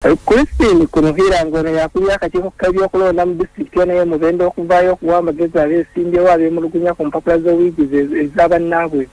Christine kunuhira ngono yakulya akakiiko k'ebyokulonda mu disitulikiti eno y'Omubende okuvaayo okuwa amagezi abeesimbyewo abeemulugunya ku mpapula z'obuyigizi ez'abannaabwe.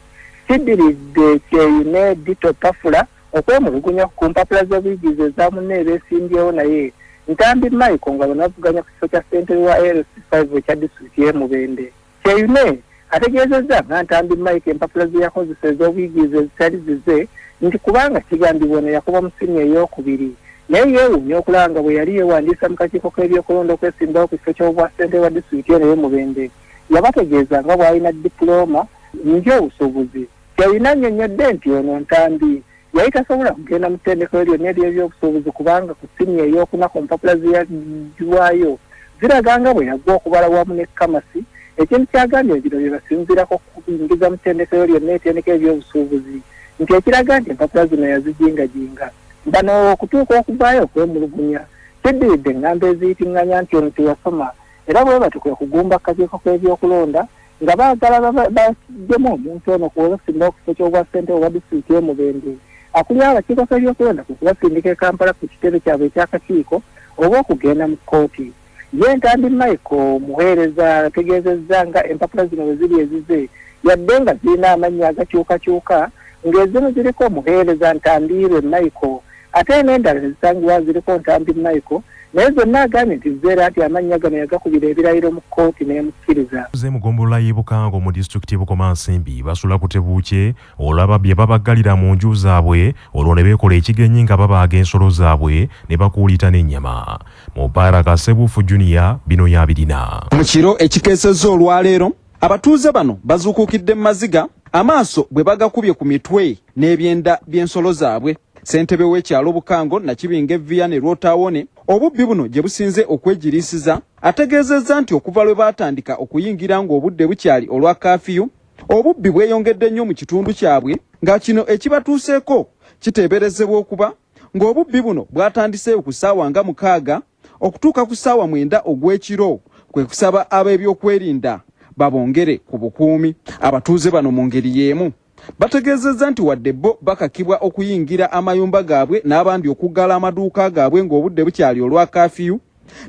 Kiddiridde Kyeyune Dito Pafula okwemulugunya ku mpapula z'obuyigizi eza munne ebeesimbyewo naye Ntambi Michael nga banavuganya ku kifo kya ssentebe wa LC5 ekya disitulikiti y'Omubende. Kyeyune ategeezezza nga Ntambi Michael empapula ze yakozesa ez'obuyigizi ezitali zize nti kubanga kigambibwa ono yakuba mu siniya ey'okubiri. Naye yeewuunya okulanga bwe yali yeewandiisa mu kakiiko k'ebyokulonda okwesimbawo ku kifo ky'obwassentebe wa disitulikiti eno y'Omubende yabategeeza nga bw'alina dipulooma ng'obusobozi. Kyeyune annyonnyodde nti ono Ntambi yali tasobola kugenda mu ttendekero lyonna ery'ebyobusobozi kubanga ku siniya ey'okuna ku mpapula ze yagiwaayo ziraga nga bwe yagwa okubala wamu ne Kamasi, ekintu kyagambye bino bye basinziirako kuyingiza mu ttendekero lyonna ettendekero ery'obusuubuzi nti ekiraga nti empapula zino yazijingajinga. Bano okutuuka okuvaayo okwemulugunya kiddiridde engamba eziyitiŋŋanya nti ono teyasoma era bwe batyo kwe kugumba akakiiko k'ebyokulonda nga baagala baggemu omuntu ono kuwesimbawo ku kifo ky'obwassentebe obwa disitulikiti y'Omubende akulira akakiiko k'ebyokulonda ku kubasindika e Kampala ku kitebe kyabwe eky'akakiiko oba okugenda mu kkooti. Ye Ntambi Michael muweereza ategeezezza nga empapula zino bwe ziri ezize yadde nga zirina amannya agakyukakyuka ng'ezimu ziriko omuweereza Ntambiirwe Michael ate n'endala ezisangibwa ziriko Ntambi Michael naye zonna agambye nti zizeera nti amannya gano yagakubira ebirayiro mu kkooti n'emukkiriza. Mugombolola y'e Bukango mu disitulikiti Bukoma Nsimbi basula ku Tebuukye olaba bye babaggalira mu nju zaabwe olwo ne beekola ekigenyi nga babaaga ensolo zaabwe ne bakuulita n'ennyama. Mubaraka Sebuufu Junior bino yabirina. Mu kiro ekikeesezza olwaleero abatuuze bano bazuukukidde mu maziga amaaso bwe bagakubye ku mitwe n'ebyenda by'ensolo zaabwe. Ssentebe w'ekyalo Bukango Nakibinge Vianney Rwotawone obubbi buno gye businze okwegiriisiza ategeezezza nti okuva lwe baatandika okuyingira ng'obudde bukyali olwa kafiyu obubbi bweyongedde nnyo mu kitundu kyabwe nga kino ekibatuuseeko kiteeberezebwa okuba ng'obubbi buno bwatandiseewo ku ssaawa nga 6 okutuuka ku ssaawa 9 ogw'ekiro kwe kusaba ab'ebyokwerinda babongere ku bukuumi. Abatuuze bano mu ngeri y'emu bategeezezza nti wadde bo bakakibwa okuyingira amayumba gaabwe n'abandi okuggala amaduuka gaabwe ng'obudde bukyali olwa kafiyu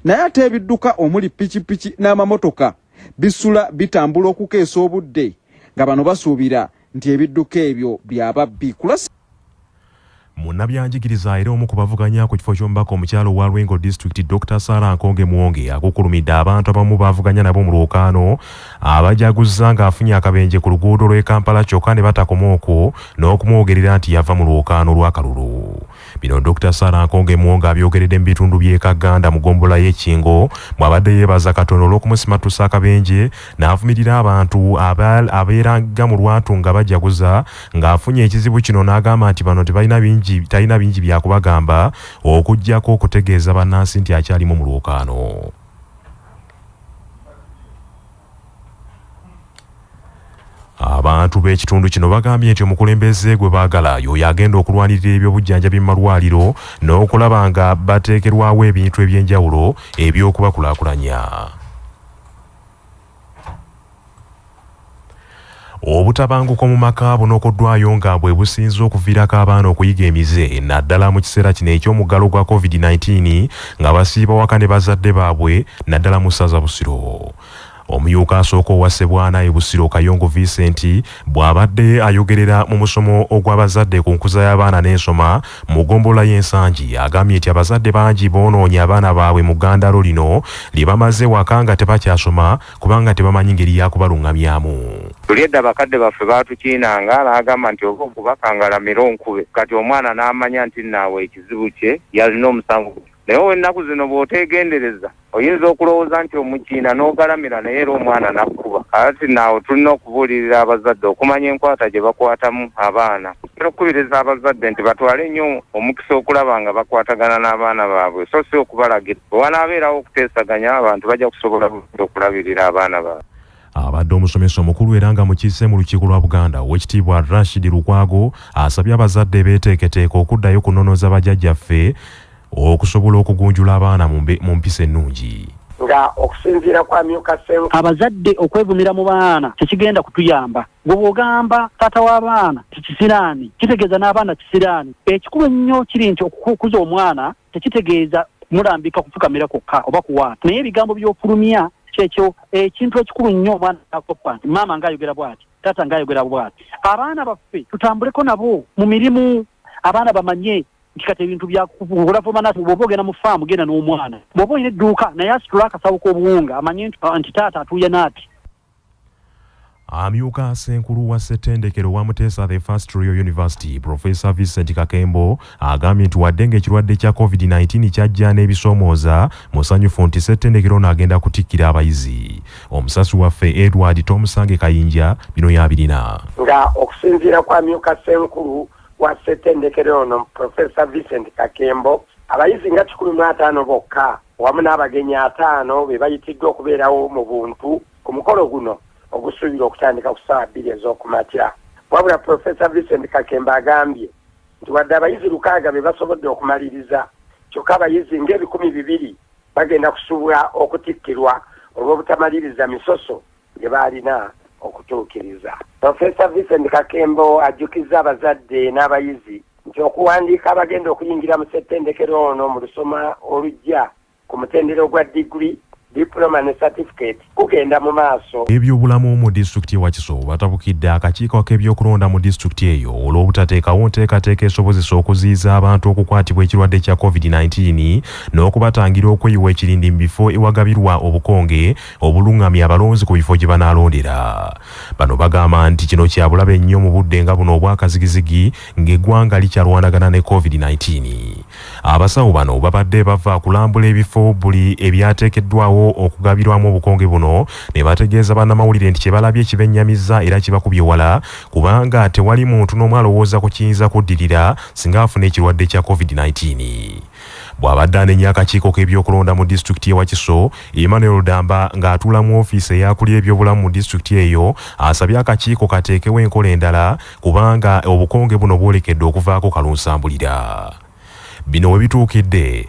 naye ate ebidduka omuli pikipiki n'amamotoka bisula bitambula okukeesa obudde nga bano basuubira nti ebidduka ebyo byababbi. Munnabyanjigiriza era omu ku bavuganya ku kifo ky'omubaka omukyalo wa Lwengo District Dr. Sarah Nkonge Muwonge akukulumidde abantu abamu bavuganya nabo mu lwokaano abajaguzza ng'afunye akabenje ku luguudo lw'e Kampala kyokka ne batakoma okwo n'okumwogerera nti yava mu lwokaano lw'akalulu. Bino Dr. Sarah Nkonge Muwonge abyogeredde mu bitundu by'e Kaganda mu ggombolola y'Ekingo mwabadde yeebaza Katonda olw'okumusimatusa akabenje n'avumirira abantu abeeranga mu lwatu nga bajaguza ng'afunye ekizibu kino n'agamba nti bano talina bingi byakubagamba okuggyako okutegeeza bannansi nti akyalimu mu lwokaano. Abantu b'ekitundu kino bagambye nti omukulembeze gwe baagala y'oyo agenda okulwanirira ebyobujjanjabi mu malwaliro n'okulaba nga bateekerwawo ebintu eby'enjawulo ebyokubakulaakulanya. Obutabanguko mu maka bunokoddwayo nga bwe businze okuviirako abaana okuyiga emize naddala mu kiseera kino eky'omuggalo gwa COVID-19 nga basiiba waka ne bazadde baabwe naddala mu ssaza Busiro. Omuyuka asooka owa Ssebwana e Busiro Kayongo Vincent bw'abadde ayogerera mu musomo ogw'abazadde ku nkuza y'abaana n'ensoma mu ggombolola y'ensangi agambye nti abazadde bangi boonoonye abaana baabwe mu ggandalo lino lye bamaze waka nga tebakyasoma kubanga tebamanyi ngeri yakubalungamyamu. Tuli edda bakadde baffe baatukiinanga n'agamba nti oba okubakangalamira onkube kati omwana n'amanya nti naawe ekizibu kye yalina omusango. Naye ennaku zino bw'oteegendereza oyinza okulowooza nti omukiina n'ogalamira naye era omwana n'akkuba. Kati naawe tulina okubuulirira abazadde okumanya enkwata gye bakwatamu abaana. Era okukubiriza abazadde nti batwale nnyo omukisa okulaba nga bakwatagana n'abaana baabwe so si okubalagira. Bwe wanaabeerawo okuteesaganya abantu bajja kusobola okulabirira abaana baabwe. Abadde omusomesa omukulu era nga mukiise mu lukiiko lwa Buganda Oweekitiibwa Rashid Lukwago asabye abazadde beeteeketeeka okuddayo kunonoza bajjajjaffe okusobola okugunjula abaana mu mpisa ennungi. nga okusinziira kwa Myuka Senku abazadde okwevumira mu baana tekigenda kutuyamba. Bw'ogamba taata w'abaana tikisiraani kitegeeza n'abaana kisiraani. Ekikulu ennyo kiri nti okukuza omwana tekitegeeza kumulambika kufukamira kokka oba kuwaata, naye ebigambo by'ofulumya kyekyo ekintu ekikulu nnyo omwana akoppa nti maama ng'ayogera bw'ati, taata ng'ayogera bw'ati. Abaana baffe tutambuleko nabo mu mirimu, abaana bamanye nti kati ebintu byakugula fomanasi. Bw'oba ogenda mu faamu genda n'omwana, bw'oba olina edduuka naye asitula akasawo k'obuwunga amanye nti taata atuuye n'ati. Amyuka Senkulu wa ssettendekero wa Muteesa the First Royal University Professor Vincent Kakembo agambye nti wadde ng'ekirwadde kya COVID-19 kyajja n'ebisoomooza musanyufu nti ssettendekero n'agenda kutikkira abayizi. Omusasi waffe Edward Tomusange Kayinja bino y'abirina. Nga okusinziira kwa Myuka Senkulu wa ssettendekero ono Professor Vincent Kakembo, abayizi nga 15 bokka wamu n'abagenyi 5 be bayitiddwa okubeerawo mu buntu ku mukolo guno ogusuubira okutandika ku ssaawa 2 ez'okumakya. Wabula Professor Vincent Kakemba agambye nti wadde abayizi 600 be basobodde okumaliriza, kyokka abayizi nga200 bagenda kusuubula okutikkirwa olw'obutamaliriza misoso gye baalina okutuukiriza. Professor Vincent Kakembo ajjukizza abazadde n'abayizi nti okuwandiika abagenda okuyingira mu ssettendekero ono mu lusoma olujja ku mutendera ogwa degree, diploma ne certificate kugenda mu maaso. Ebyobulamu mu disitulikiti y'e Wakiso batabukidde akakiiko k'ebyokulonda mu disitulikiti eyo olw'obutateekawo nteekateeka esobozesa okuziyiza abantu okukwatibwa ekirwadde kya COVID-19 n'okubatangira okweyiwa ekirindi mu bifo ewagabirwa obukonge obuluŋŋamya abalonzi ku bifo gye banaalondera. Bano bagamba nti kino kya bulabe nnyo mu budde nga buno obwakazigizigi ng'eggwanga likyalwanagana ne COVID-19. Abasawo bano babadde bava kulambula ebifo buli ebyateekeddwawo okugabirwamu obukonge buno ne bategeeza bannamawulire nti kyebalabye kibennyamizza era kibakubye wala kubanga tewali muntu n'omu alowooza ku kiyinza kuddirira singa afuna ekirwadde kya COVID-19. Bw'abadde anenya akakiiko k'ebyokulonda mu disitulikiti y'e Wakiso, Emmanuel Damba ng'atuula mu ofiisi eyakulira ebyobulamu mu disitulikiti eyo asabye akakiiko kateekewo enkola endala kubanga obukonge buno bwolekedde okuvaako kalunsambulira. Bino we bituukidde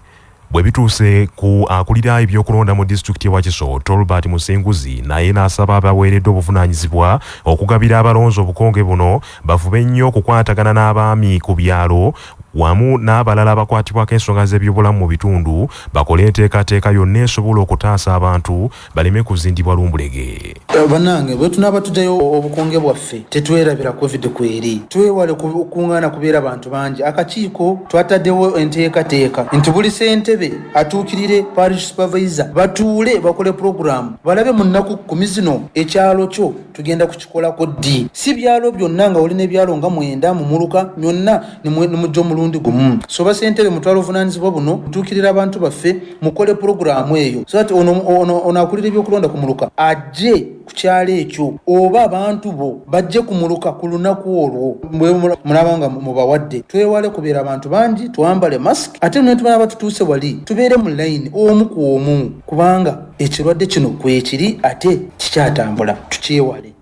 bwe bituuse ku akulira ebyokulonda mu disitulikiti y'e Wakiso, Tolbert Musenguzi naye n'asaba abaweereddwa obuvunaanyizibwa okugabira abalonzi obukonge buno bafube nnyo okukwatagana n'abaami ku byalo wamu n'abalala abakwatibwako ensonga z'ebyobulamu mu bitundu bakole enteekateeka yonna esobola okutaasa abantu baleme kuzindibwa lumbulege. Bannange bwe tunaaba tuddayo obukonge bwaffe tetwerabira covid kweri, twewale kukuŋŋaana kubeera abantu bangi. Akakiiko twataddewo enteekateeka nti buli ssentebe atuukirire parish supervisor batuule bakole puroguramu balabe mu nnaku 10 zino ekyalo kyo tugenda kukikolako ddi. Si byalo byonna nga olina ebyalo nga 9 mu muluka nyonna ne mujja omulundi gumu. So basentebe mutwalo obuvunaanyizibwa buno mutuukirira abantu baffe mukole puroguramu eyo so that ono akulira ebyokulonda ku muluka ajje ku kyalo ekyo oba abantu bo bajje ku muluka ku lunaku olwo mulaba nga mubawadde. Twewale kubeera abantu bangi, twambale mask ate netumala batutuuse wali tubeere mu line omu ku omu kubanga ekirwadde kino kwekiri ate kikyatambula tukyewale.